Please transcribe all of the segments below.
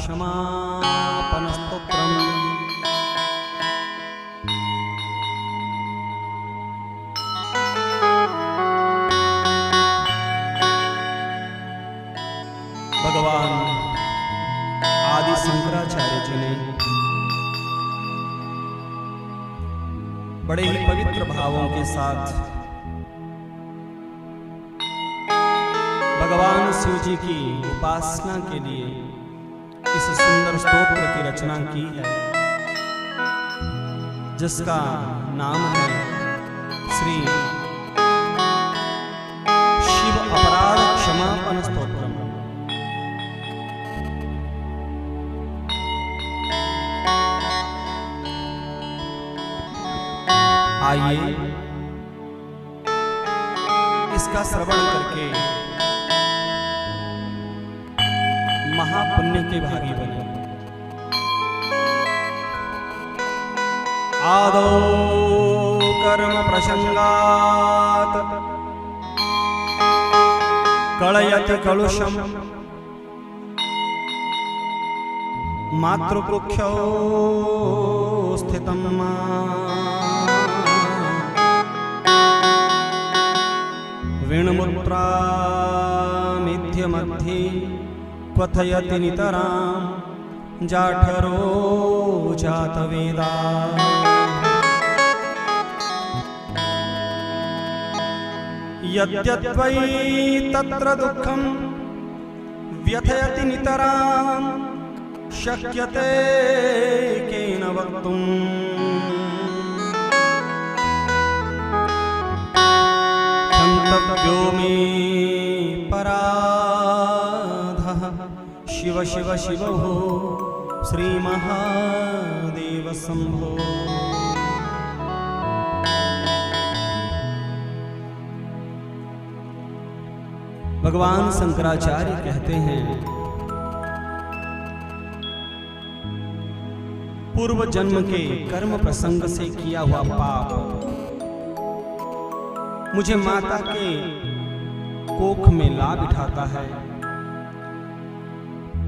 क्षमापन स्तोत्रम्। भगवान आदि शंकराचार्य जी ने बड़े ही पवित्र भावों के साथ भगवान शिव जी की उपासना के लिए इस सुंदर स्तोत्र की रचना की है, जिसका नाम है श्री शिव अपराध क्षमापन स्तोत्रम। आइए इसका श्रवण करके महापुण्य के भागी बने। आदौ कर्म प्रसंगात कलयति कलुषम मातृकुख्यो स्थितं वेणुमुद्रामिध्य मध्ये क्वथयति नितरां जाठरो जातवेदा। यद्यद्वै तत्र दुःखं व्यथयति नितरां शक्यते केन वक्तुम्। क्षन्तव्यो मे पराधः शिव शिव शिव हो श्री महादेव शंभो। भगवान शंकराचार्य कहते हैं, पूर्व जन्म के कर्म प्रसंग से किया हुआ पाप मुझे माता के कोख में ला बिठाता है,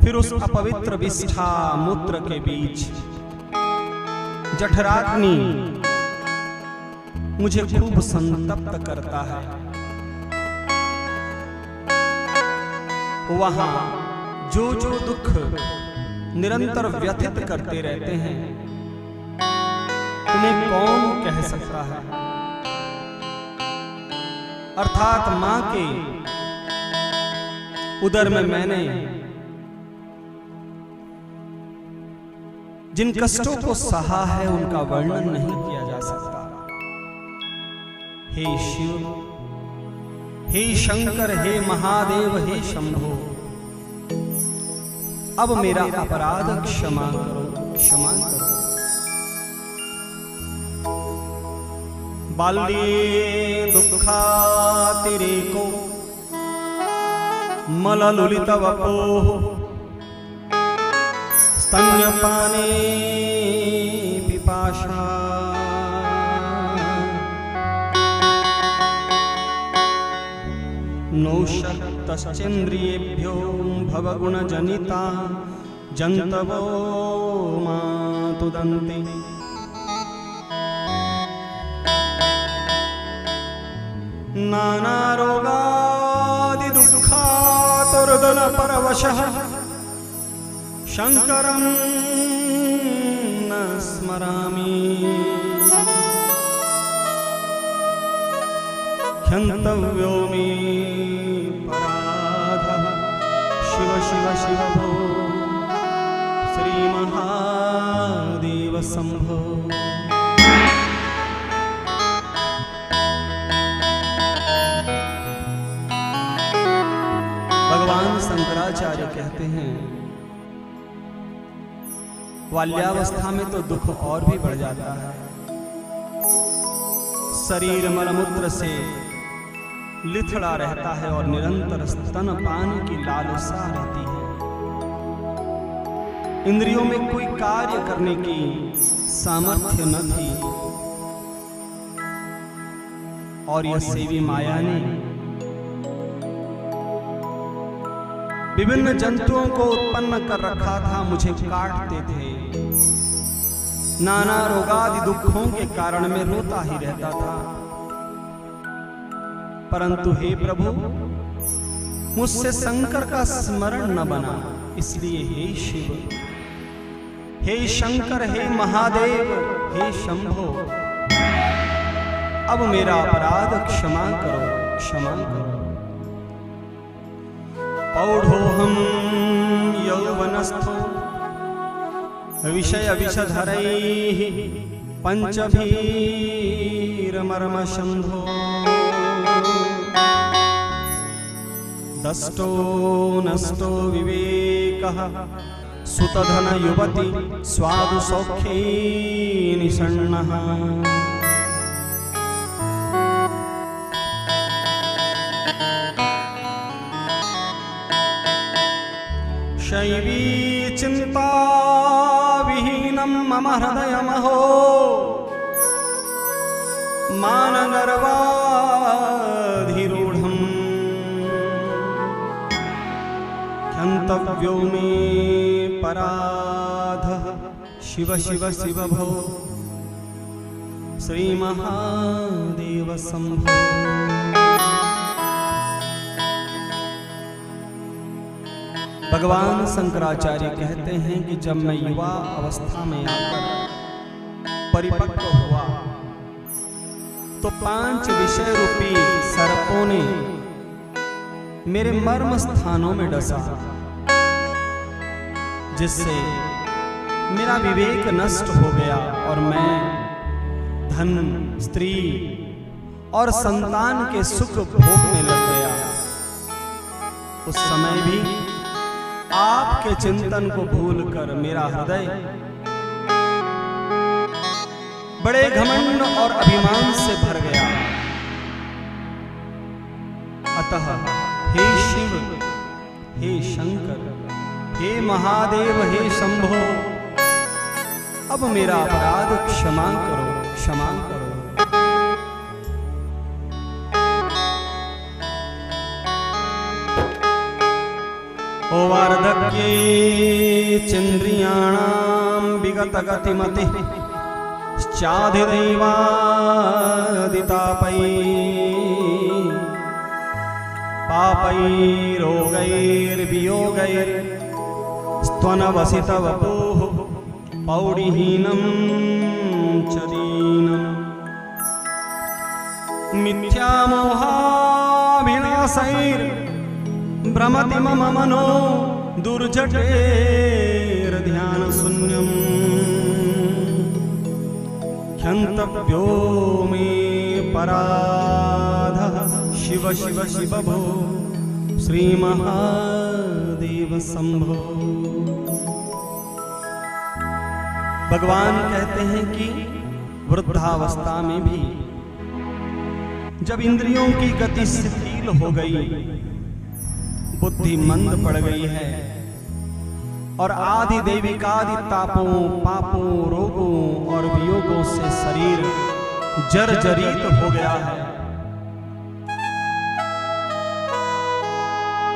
फिर उस अपवित्र विष्ठा मूत्र के बीच जठराग्नि मुझे खूब संतप्त करता है। वहां जो जो दुख निरंतर व्यथित करते रहते हैं, उन्हें कौन कह सकता है। अर्थात मां के उदर में मैंने जिन कष्टों को सहा है, उनका वर्णन नहीं किया जा सकता। हे शिव, हे शंकर, हे महादेव, हे शंभो, अब मेरा अपराध क्षमा करो, क्षमा करो। बाल्ये दुःखातिरेको मललुलितवपोः स्तन्यपाने पिपाशा। नो शक्तश्चेन्द्रियेभ्यो भवगुणजनिता जन्तवो मातुदन्ते। नानारोगादिदुःखातुर्दलपरवशः शंकरं न स्मरामि। क्षन्तव्यो मे पराधः शिव शिव शिव भो श्री महादेव शंभो। भगवान शंकराचार्य कहते हैं, बाल्यावस्था में तो दुख और भी बढ़ जाता है। शरीर मलमूत्र से लिथड़ा रहता है और निरंतर स्तनपान की लालसा रहती है। इंद्रियों में कोई कार्य करने की सामर्थ्य न थी, और यह सेवी माया ने विभिन्न जंतुओं को उत्पन्न कर रखा था, मुझे काटते थे। नाना रोगादि दुखों के कारण मैं रोता ही रहता था। परंतु हे प्रभु, मुझसे शंकर का स्मरण न बना, इसलिए हे शिव, हे शंकर, हे महादेव, हे शंभो, अब मेरा अपराध क्षमा करो, क्षमा करो। पौढ़ोऽहं यौवनस्थो विषय विषधरैः पंचभीरमर्मशंधो दष्टो नष्टो विवेकः सुतधन युवति स्वादु सौख्ये निषण्णः। शैवी चिंता विहीनं मम हृदयमहो मानगर्वाधिरूढम् क्षन्तव्यो मे पराधः शिव शिव शिव भो श्री महादेव शंभो। भगवान शंकराचार्य कहते हैं कि जब मैं युवा अवस्था में आकर परिपक्व हुआ तो 5 विषय रूपी सर्पों ने मेरे मर्म स्थानों में डसा, जिससे मेरा विवेक नष्ट हो गया और मैं धन, स्त्री और संतान के सुख भोगने लग गया। उस समय भी आपके चिंतन को भूलकर मेरा हृदय बड़े घमंड और अभिमान से भर गया। अतः हे शिव, हे शंकर, हे महादेव, हे शंभो, अब मेरा अपराध क्षमा करो, क्षमा करो। ओ वार्धक्ये चेन्द्रियाणां विगतगतिमतिः चाधिदैवादितापै पापैरोगैर्वियोगैस्त्वनवसितवपुः पौडिहीनं च दीनम् मिथ्यामोहाभिलाषैर्भ्रमति मम मनो दुर्जटेर्ध्यानशून्यम् क्षन्तव्यो मे पराधः शिव शिव शिव भो श्री महादेव शंभो। भगवान कहते हैं कि वृद्धावस्था में भी जब इंद्रियों की गति शिथिल हो गई, बुद्धि मंद पड़ गई है और आदि दैविकादि तापों, पापों, रोगों और वियोगों से शरीर जर्जरित हो गया है,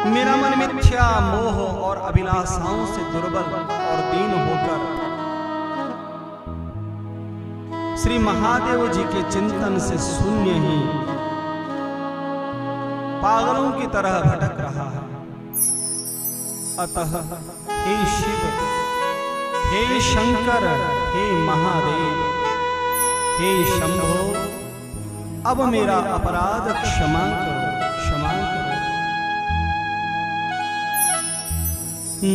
मेरा मन मिथ्या मोह और अभिलाषाओं से दुर्बल और दीन होकर श्री महादेव जी के चिंतन से शून्य ही पागलों की तरह भटक रहा है। अतः हे शिव, हे शंकर, हे महादेव, हे शंभो, अब मेरा अपराध क्षमा करो, क्षमा करो।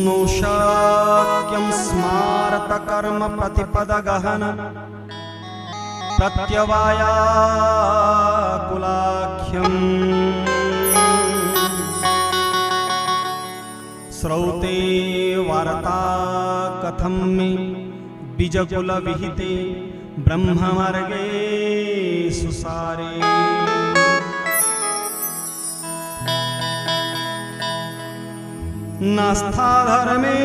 नो शक्यं स्मारत कर्म प्रतिपद गहन प्रत्यवायाकुलाख्यम् श्रौते वार्ता कथं मे बीजकुल विहिते ब्रह्ममार्गे सुसारे। नास्था धर्मे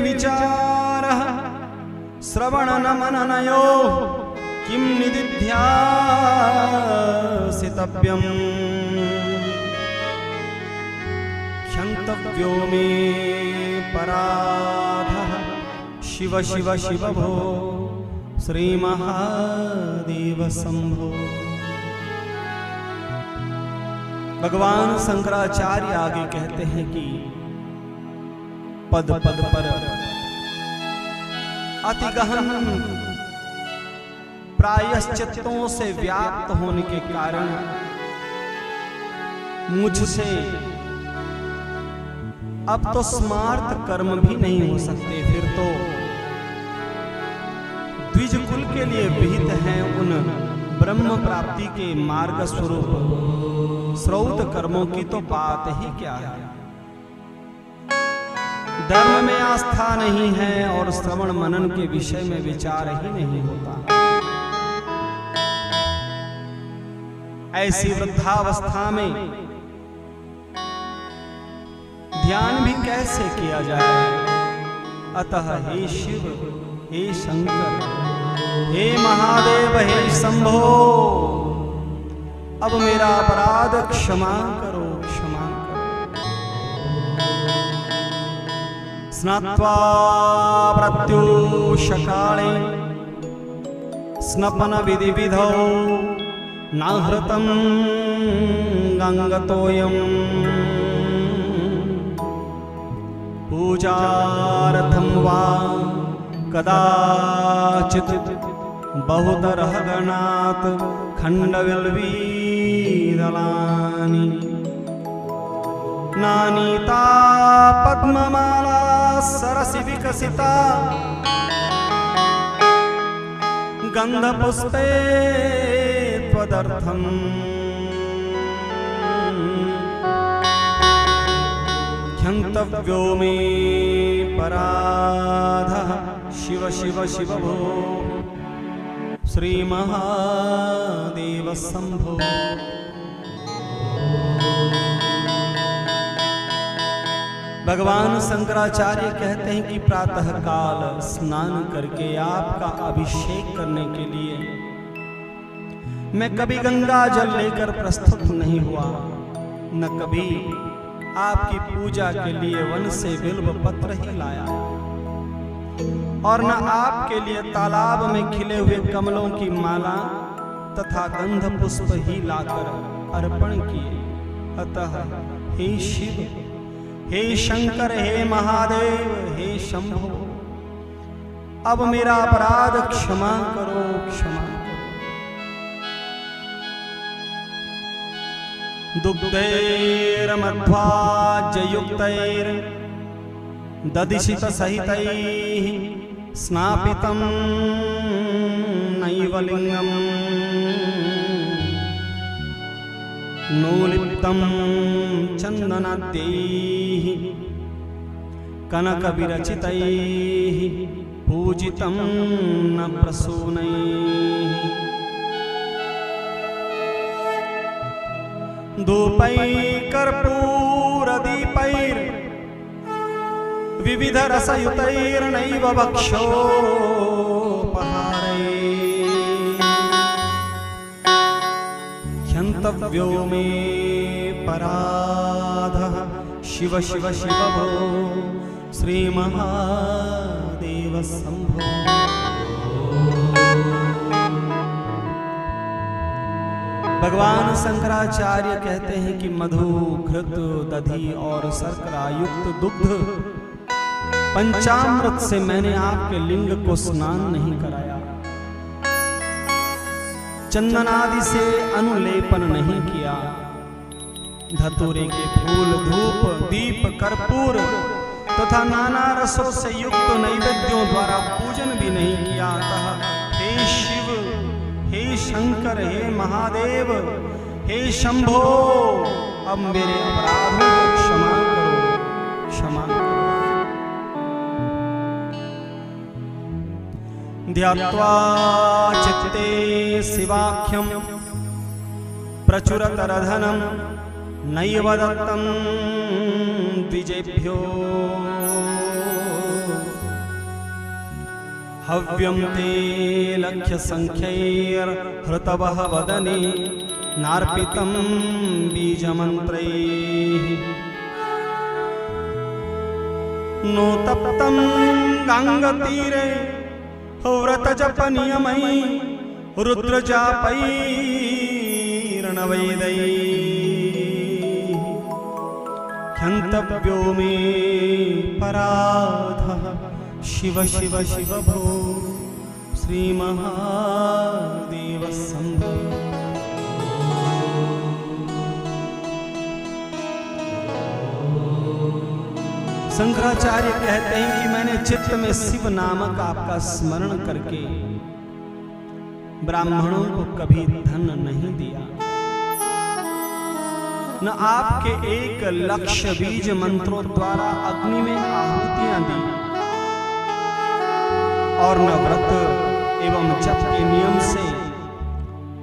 विचारः श्रवण मननयो किं निदिध्यासितव्यम्। क्षन्तव्यो क्षन्तव्यो मे पराधः शिव शिव शिव भो श्री महादेव शंभो। भगवान शंकराचार्य आगे कहते हैं कि पद पद पर अति गहन प्रायश्चित्तों से व्याप्त होने के कारण मुझसे अब तो स्मार्त कर्म भी नहीं हो सकते, फिर तो द्विज कुल के लिए विहित हैं उन ब्रह्म प्राप्ति के मार्ग स्वरूप श्रौत कर्मों की तो बात ही क्या है। धर्म में आस्था नहीं है और श्रवण मनन के विषय में विचार ही नहीं होता। ऐसी वृद्धावस्था में ध्यान भी कैसे किया जाए। अतः हे शिव, हे शंकर, हे महादेव, हे शंभो, अब मेरा अपराध क्षमा करो, क्षमा करो। स्नात्वा प्रत्युषकाले स्नपन विधि विधौ नाहृतं गंगतोयम् पूजार्थं वा कदाचित् बहुतरः गणात् खण्डविल्वीदलानि नानीता पद्ममाला सरसि विकसिता गन्धपुष्पे त्वदर्थम् क्षन्तव्यो मे पराधः शिव शिव शिव भो श्री महादेव शंभो। भगवान शंकराचार्य कहते हैं कि प्रातः काल स्नान करके आपका अभिषेक करने के लिए मैं कभी गंगा जल लेकर प्रस्तुत नहीं हुआ, न कभी आपकी पूजा के लिए वन से बिल्व पत्र ही लाया, और न आपके लिए तालाब में खिले हुए कमलों की माला तथा गंध पुष्प ही लाकर अर्पण किए। अतः हे शिव, हे शंकर, हे महादेव, हे शंभो, अब मेरा अपराध क्षमा करो, क्षमा करो। दुग्धैर्मध्वाज्ययुक्तैर् ददिशित सहितैः स्नापितं नैव लिंगम् नूलिप्तं चन्दनाद्यैः कनकविरचितैः पूजितं न प्रसूनैः धूपैकर्पूरदीपैर् विविध रसयुतैर्नैव भक्षोपहारैः क्षन्तव्यो मे पराधः शिव शिव शिव भो श्री महादेव शंभो। भगवान शंकराचार्य कहते हैं कि मधु, घृत, दधि और शर्करा युक्त दुग्ध पंचामृत से मैंने आपके लिंग को स्नान नहीं कराया, चंदन आदि से अनुलेपन नहीं किया, धतूरे के फूल, धूप, दीप, कर्पूर तथा नाना रसों से युक्त नैवेद्यों द्वारा पूजन भी नहीं किया। अतः हे शिव, हे शंकर, हे महादेव, हे शंभो, अब मेरे अपराधों को क्षमा करो, क्षमा करो। ध्यात्वा चित्ते शिवाख्यं प्रचुरतरधनं नैव दत्तं द्विजेभ्यो हव्यं ते लक्ष्य संख्यैर्हृतवः वदने नार्पितं बीजमन्त्रैः नो तप्तं गंगतीरे व्रत जप नियमई रुद्र जापैर्नवैदै ह्यन्तव्यो मे पराधः शिव शिव शिव भो श्री महादेव शंभो। शंकराचार्य कहते हैं कि मैंने चित्त में शिव नामक आपका स्मरण करके ब्राह्मणों को कभी धन नहीं दिया, न आपके एक लक्ष्य बीज मंत्रों द्वारा अग्नि में आहुतियां दी, और न व्रत एवं जप के नियम से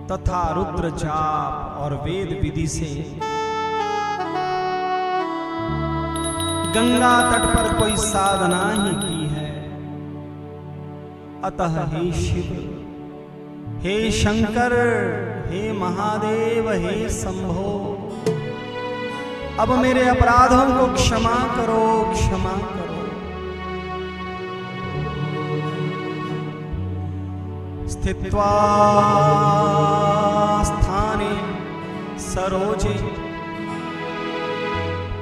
तथा रुद्र जाप और वेद विधि से गंगा तट पर कोई साधना ही की है। अतः हे शिव, हे शंकर, हे महादेव, हे शंभो, अब मेरे अपराधों को क्षमा करो, क्षमा करो। स्थित्वा स्थाने सरोजे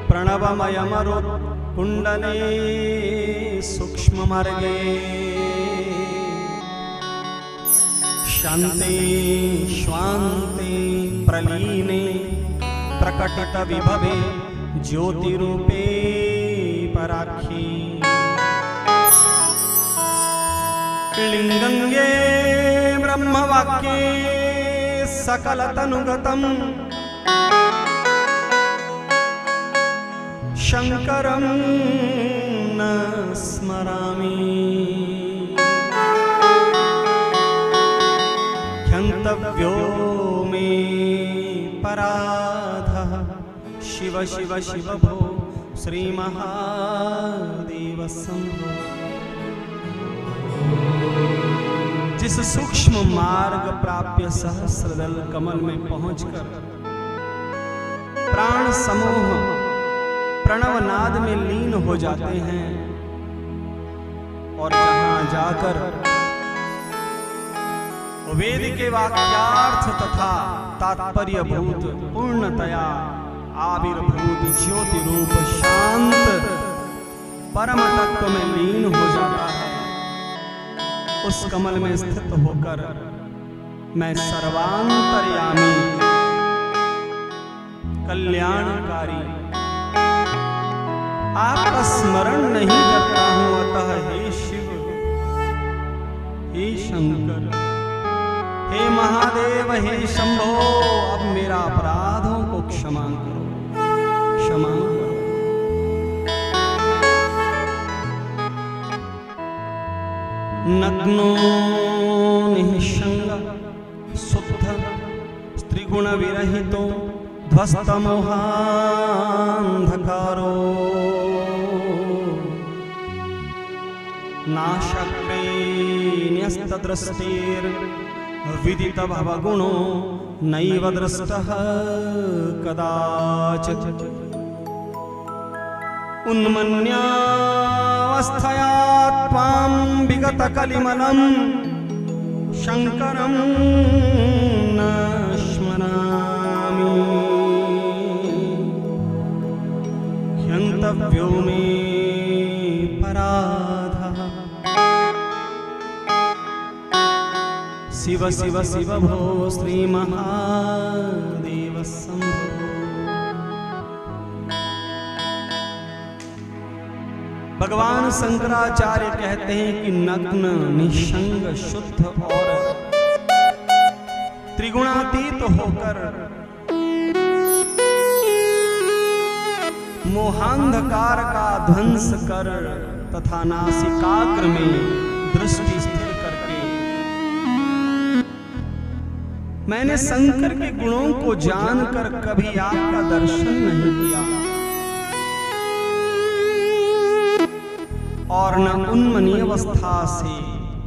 प्रणवमयमरुत् कुंडले सूक्ष्म मार्गे शांते श्वान्ते प्रलीने प्रकटित विभवे ज्योतिरूपे पराख्ये लिंगंगे ब्रह्मवाक्ये सकलतनुगतम् शंकरं न स्मरामि ह्यन्तव्यो मे पराधः शिव शिव शिव भो श्री महादेव शंभो। जिस सूक्ष्म मार्ग प्राप्य सहस्रदल कमल में पहुंचकर प्राण समूह प्रणव नाद में लीन हो जाते हैं, और जहां जाकर वेद के वाक्यार्थ तथा तात्पर्य भूत पूर्णतया आविर्भूत ज्योति रूप शांत परम तत्व में लीन हो जाता है, उस कमल में स्थित होकर मैं सर्वांतर्यामी कल्याणकारी आपका स्मरण नहीं करता हूं। अतः हे शिव, हे शंकर, हे महादेव, हे शंभो, अब मेरा अपराधों को क्षमा करो, क्षमा करो। नग्नो निःसंग शुद्ध स्त्रीगुण विरहितो ध्वस्तमोहान्धकारो नाशक्रे न्यस्तदृष्टिर्विदित भवगुणो नैव दृष्टः कदाचित् उन्मन्यावस्थया त्वां विगतकलिमलं शंकरं न स्मरामि ह्यन्तव्यो मे पराधः शिव शिव शिव भो श्री महादेव शंभो। भगवान शंकराचार्य कहते हैं कि नग्न निःसंग शुद्ध और त्रिगुणातीत होकर मोहांधकार का ध्वंस कर तथा नासिकाग्र में दृष्टि स्थिर करके मैंने शंकर के गुणों को जानकर कभी आपका दर्शन नहीं किया, और न उन्मनी अवस्था से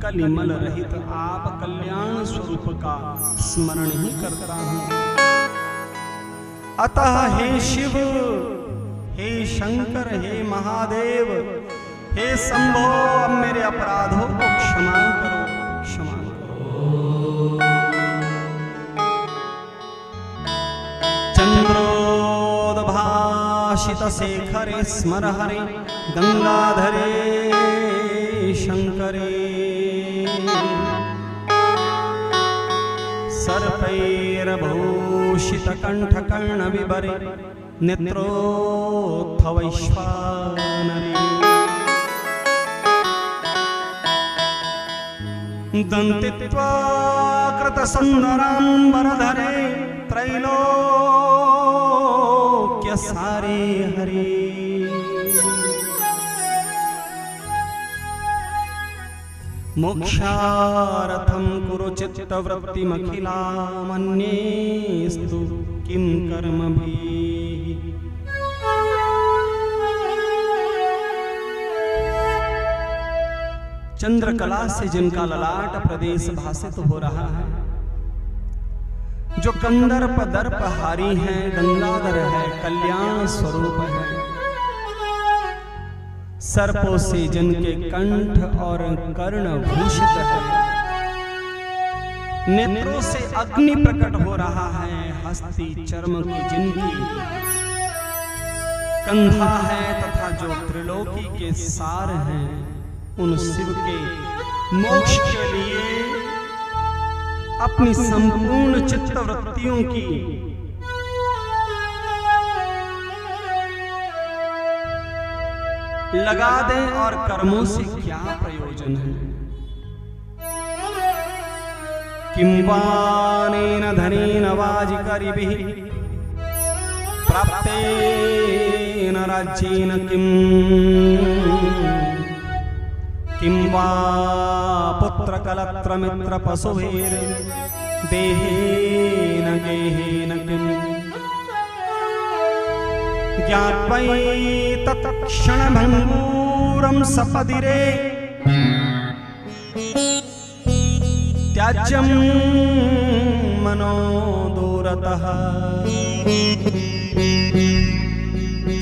कलिमल रहित आप कल्याण स्वरूप का स्मरण ही करता हूं। अतः हे शिव, हे शंकर, हे महादेव, हे शंभो अब मेरे अपराधों को क्षमा करो, क्षमा करो। चंद्रोद्भासित शेखरे स्मर हरे गंगाधरे शंकरे सर्पैर्भूषित कंठ कर्ण विबरे नेत्रोत्थ वैश्वानरे दंतित्वा कृत सुंदरांबरधरे त्रैलोक्य सारे हरे मोक्षार्थं कुरु चित्तवृत्तिमखिलामन्येस्तु किं कर्मभिः। चंद्रकला से जिनका ललाट प्रदेश भासित हो रहा है, जो कंदर्प दर्प हारी है, गंगाधर है, कल्याण स्वरूप है, सर्पों से जिनके कंठ और कर्ण भूषित है, नेत्रों से अग्नि प्रकट हो रहा है, हस्ती चर्म की जिनकी कंधा है तथा जो त्रिलोकी के सार हैं, उन शिव के मोक्ष के लिए अपनी संपूर्ण चित्तवृत्तियों की लगा दें और कर्मों से क्या प्रयोजन है। किं वानेन धनेन वाजिकरिभिः प्राप्तेन राज्येन किं वा पुत्रकलत्रमित्रपशुभिर्देहेन गेहेन किम् ज्ञात्वैतत्क्षणभङ्गूरं सपदिरे त्याज्यं मनो दूरतः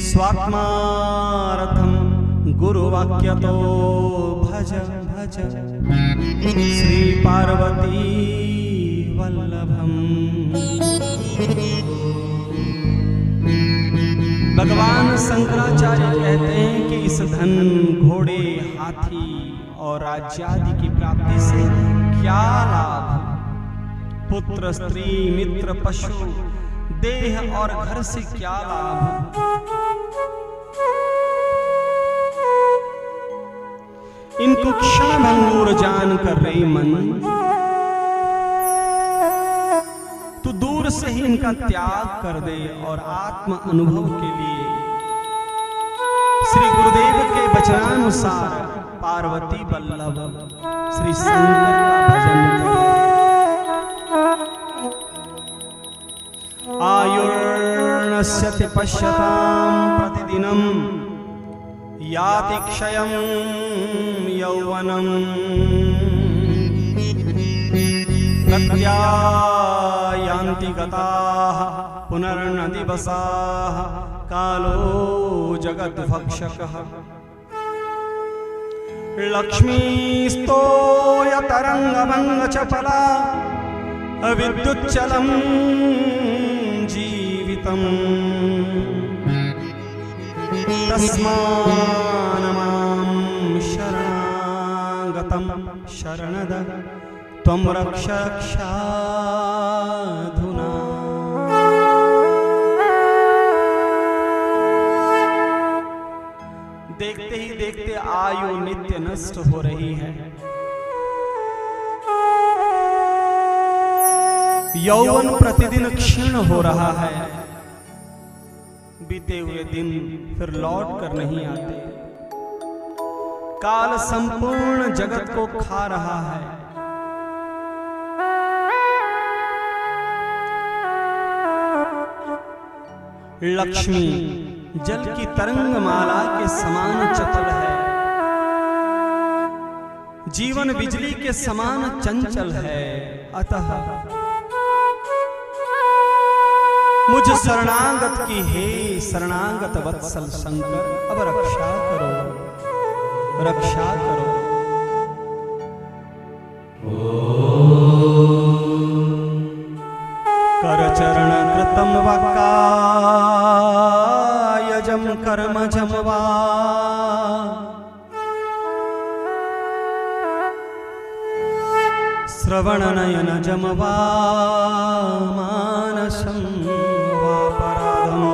स्वात्मार्थं गुरुवाक्यतो भज भज श्री पार्वती वल्लभम्। भगवान शंकराचार्य कहते हैं कि इस धन, घोड़े, हाथी और राज्यादि की प्राप्ति से क्या लाभ? पुत्र, स्त्री, मित्र, पशु, देह और घर से क्या लाभ? इनको क्षण भंगूर जान कर रही मन, तो दूर से ही इनका त्याग कर दे और आत्म अनुभव के लिए श्री गुरुदेव के वचनानुसार पार्वती वल्लभ श्री शंकर का भजन करे। आयुर्नश्यति पश्यतां प्रतिदिनं याति क्षयं यौवनम् गत्या यान्ति गताः पुनर्न दिवसाः कालो जगद्भक्षकः लक्ष्मीस्तोयतरङ्गभङ्गचपला विद्युच्चलं जीवितम् तस्मान्मां शरणागतं शरणद त्वं रक्ष रक्षाधुना। देखते ही देखते आयु नित्य नष्ट हो रही है, यौवन प्रतिदिन क्षीण हो रहा है, बीते हुए दिन फिर लौट कर नहीं आते, काल संपूर्ण जगत को खा रहा है। लक्ष्मी जल की तरंगमाला के समान चपल है, जीवन बिजली के समान चंचल है। अतः मुझ शरणागत की हे शरणागत वत्सल शंकर अब रक्षा करो। रक्षा करो। करचरण कृतं वा कायजं कर्मजं वा श्रवणनयनजं वा मानसं वा पराधम्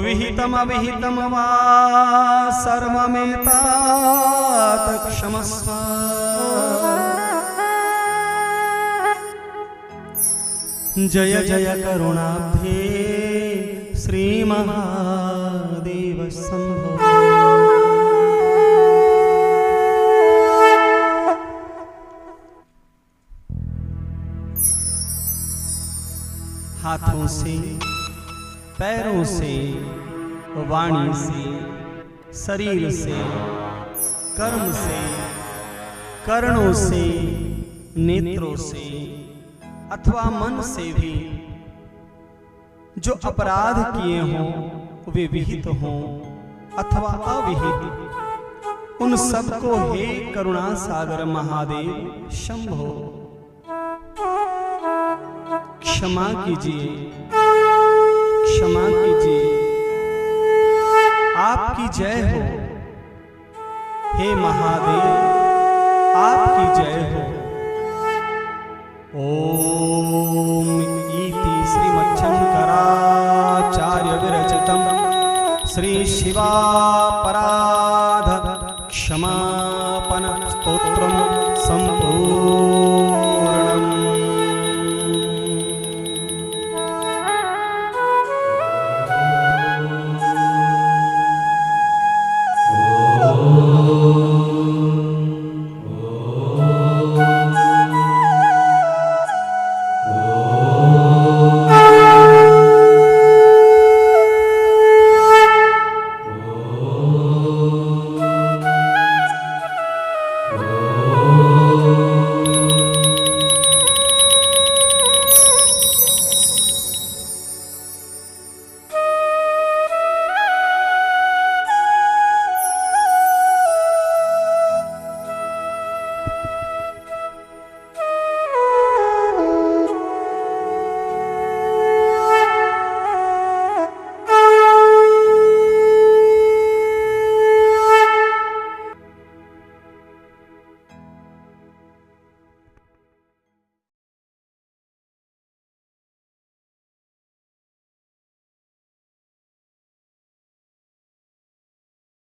विहितमविहितं वा सर्वमेतत् क्षमस्व। जय जय करुणाब्धे श्रीमहादेव शंभो। हाथों से, पैरों से, वाणी से, शरीर से, कर्म से, कर्णों से, नेत्रों से अथवा मन से भी जो अपराध किए हों, वे विहित हों अथवा अविहित, उन सबको हे करुणा सागर महादेव शंभो क्षमा कीजिए, क्षमा कीजिए। आपकी जय हो हे महादेव, आपकी जय हो। ओम इति श्रीमच्छंकराचार्य विरचितं श्री शिवापराध क्षमापन स्तोत्रं संपूर्णम्।